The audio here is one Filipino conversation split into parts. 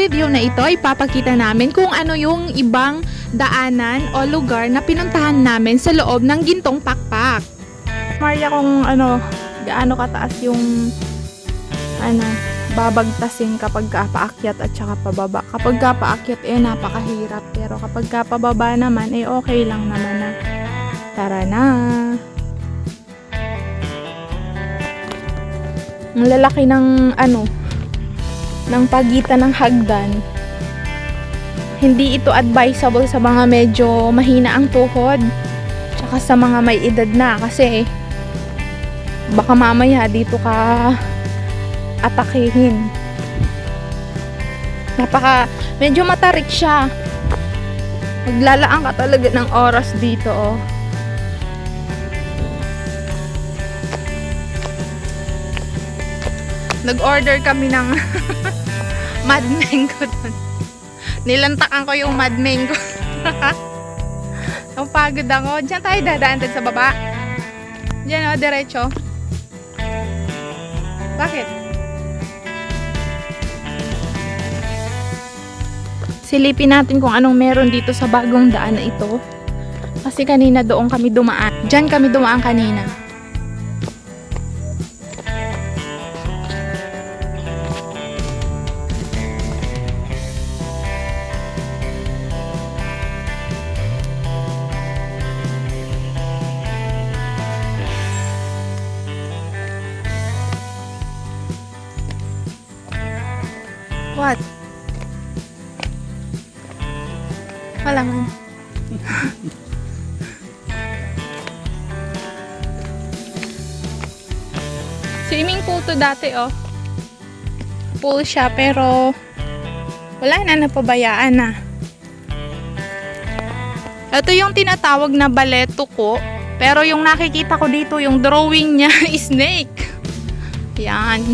video na ito ay papakita namin kung ano yung ibang daanan o lugar na pinuntahan namin sa loob ng Gintong Pakpak. Maria, kung gaano kataas yung babagtasin kapag paakyat at saka pababa. Kapag paakyat napakahirap, pero kapag pababa naman okay lang naman na. Tara na. Ang lalaki ng ng pagitan ng hagdan. Hindi ito advisable sa mga medyo mahina ang tuhod, tsaka sa mga may edad na, kasi baka mamaya dito ka atakihin. Medyo matarik siya. Maglalaan ka talaga ng oras dito, Nag-order kami ng mad mango doon. Nilantakan ko yung mad mango. Ang pagod ako. Diyan tayo dadaan sa baba. Diyan diretso. Bakit? Silipin natin kung anong meron dito sa bagong daan na ito. Kasi kanina doon kami dumaan. Diyan kami dumaan kanina. What? Wala man. Swimming pool to dati, Pool siya, pero wala na, napabayaan na. Ito yung tinatawag na ballet tuko, pero yung nakikita ko dito, yung drawing niya, snake. Yan.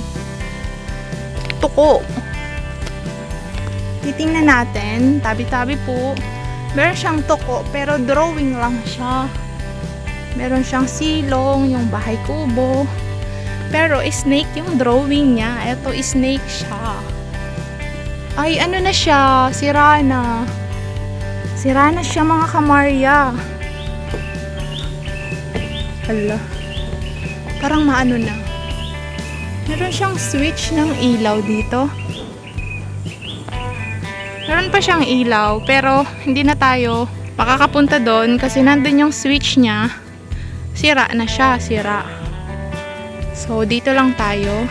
Tuko. Titingnan natin, tabi-tabi po. Meron siyang tuko, pero drawing lang siya. Meron siyang silong, yung bahay kubo. Pero snake yung drawing niya. Ito, snake siya. Ay, na siya? Sira na. Sira na siya, mga kamarya. Hala. Parang maano na. Meron siyang switch ng ilaw dito. Meron pa siyang ilaw, pero hindi na tayo makakapunta doon kasi nandun yung switch niya. Sira na siya, sira. So, dito lang tayo.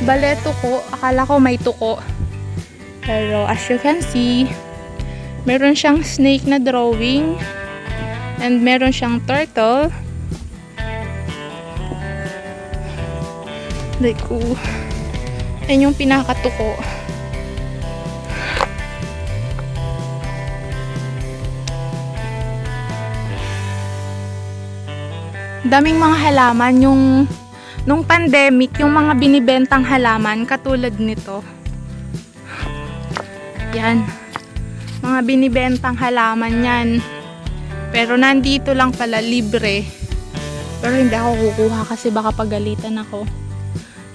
Ballet tuko. Akala ko may tuko. Pero, as you can see, meron siyang snake na drawing. And meron siyang turtle. Like, yan yung pinakatuko. Daming mga halaman, nung pandemic, yung mga binibentang halaman katulad nito. Yan. Mga binibentang halaman yan. Pero nandito lang pala, libre. Pero hindi ako kukuha kasi baka pagalitan ako.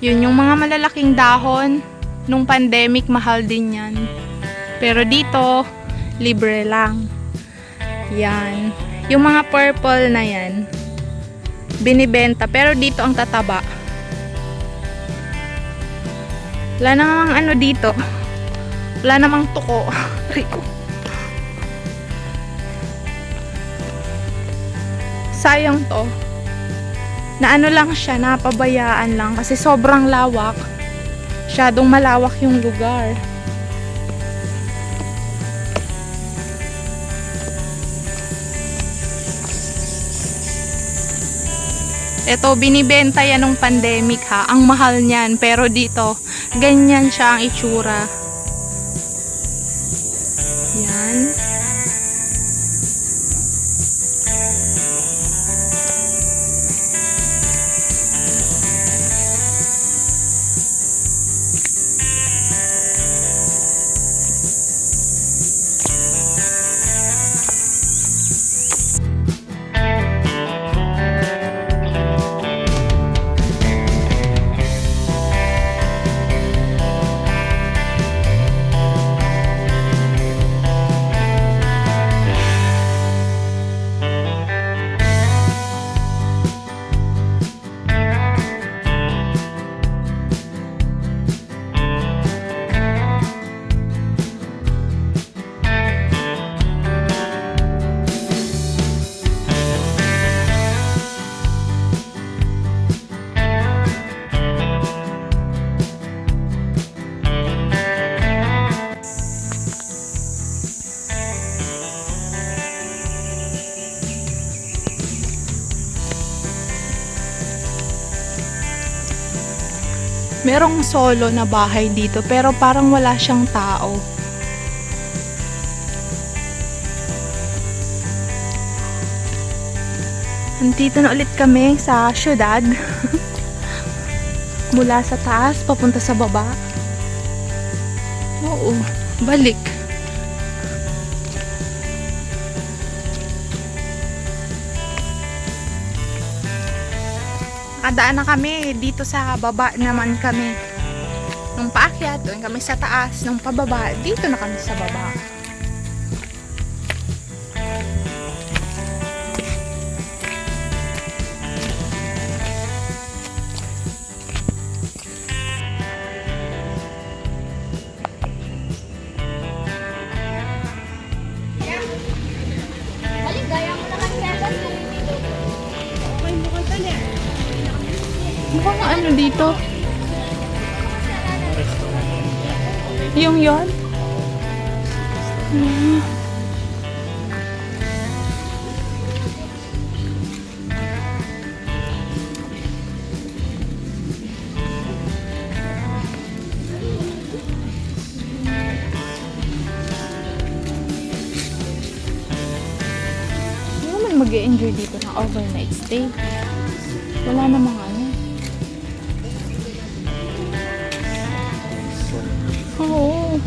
Yun, yung mga malalaking dahon, nung pandemic, mahal din yan. Pero dito, libre lang. Yan. Yung mga purple na yan, binibenta, pero dito ang tataba. Wala namang dito. Wala namang tuko. Sayang to. Na lang siya, napabayaan lang kasi sobrang lawak. Masyadong malawak yung lugar. Ito, binibenta yan nung pandemic, ha. Ang mahal niyan. Pero dito, ganyan siya ang itsura. Yan. Merong solo na bahay dito pero parang wala siyang tao. Nandito na ulit kami sa syudad. Mula sa taas papunta sa baba. Oo, balik. Nakadaan na kami. Dito sa baba naman kami. Nung paakyat, doon kami sa taas. Nung pababa, dito na kami sa baba. Mukhang ano dito? Yung yon? Hindi naman mag-e-enjoy dito ng overnight stay. Wala namang ano. Oo.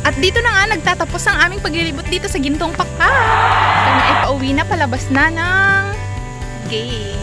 At dito na nga nagtatapos ang aming paglilibot dito sa Gintong Pakpak. Kami ay pauwi na, palabas na ng gate.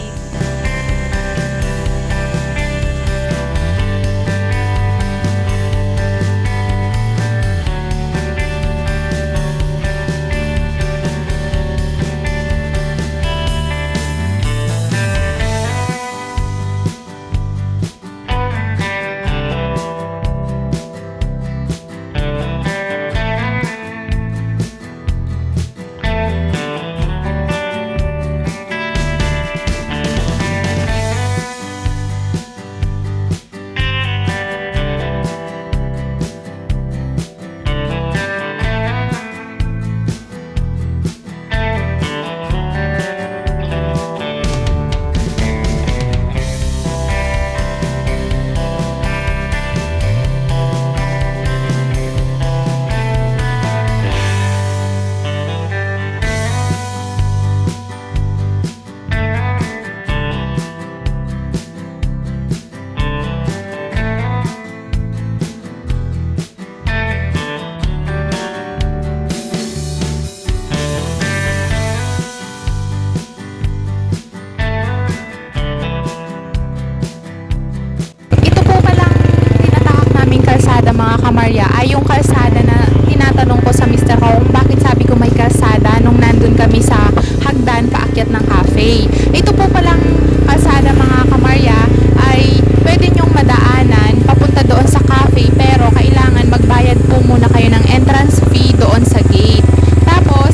Mga kamarya ay yung kalsada na tinatanong ko sa Mr. Ko kung bakit sabi ko may kalsada nung nandun kami sa hagdan paakyat ng cafe. Ito po palang kalsada mga kamarya ay pwede nyong madaanan papunta doon sa cafe pero kailangan magbayad po muna kayo ng entrance fee doon sa gate. Tapos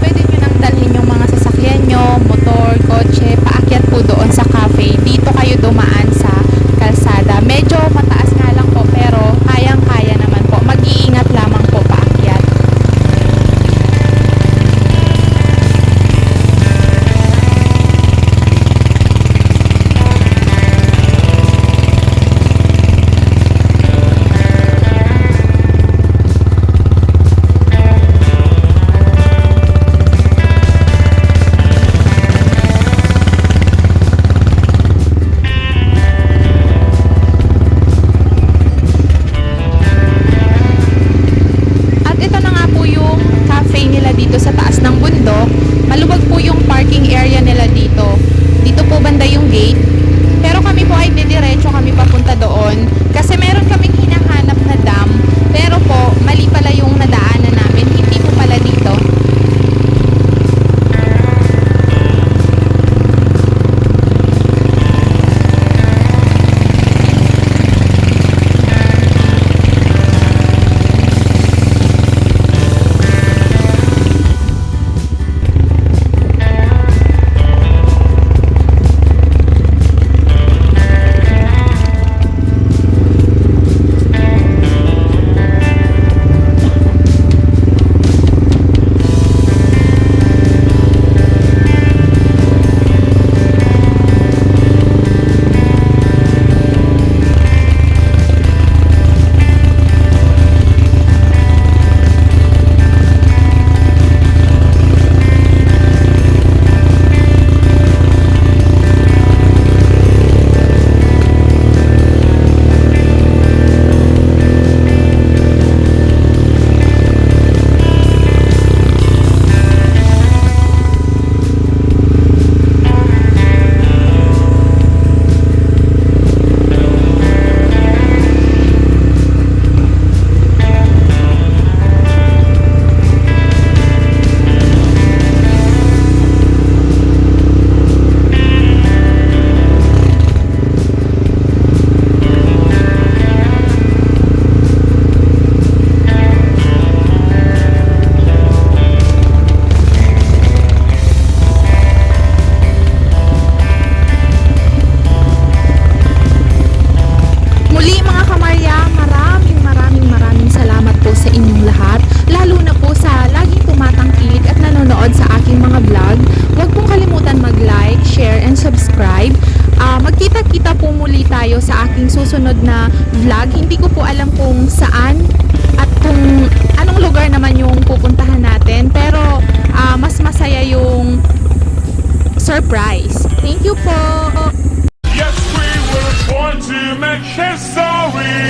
pwede nyo nang dalhin yung mga sasakyan nyo, motor, kotse, paakyat po doon sa cafe. Dito kayo dumaan sa kalsada. Medyo mataas nga lang po pero kayang-kaya naman po. Mag-iingat lamang po paakyat. susunod na vlog. Hindi ko po alam kung saan at kung anong lugar naman yung pupuntahan natin. Pero mas masaya yung surprise. Thank you po! Yes, we were born to make history.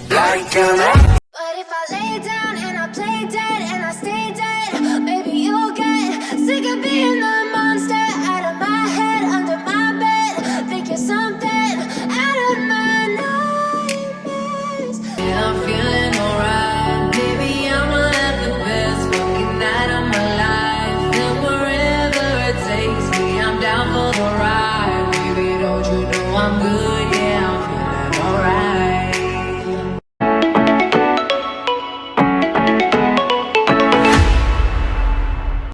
Like an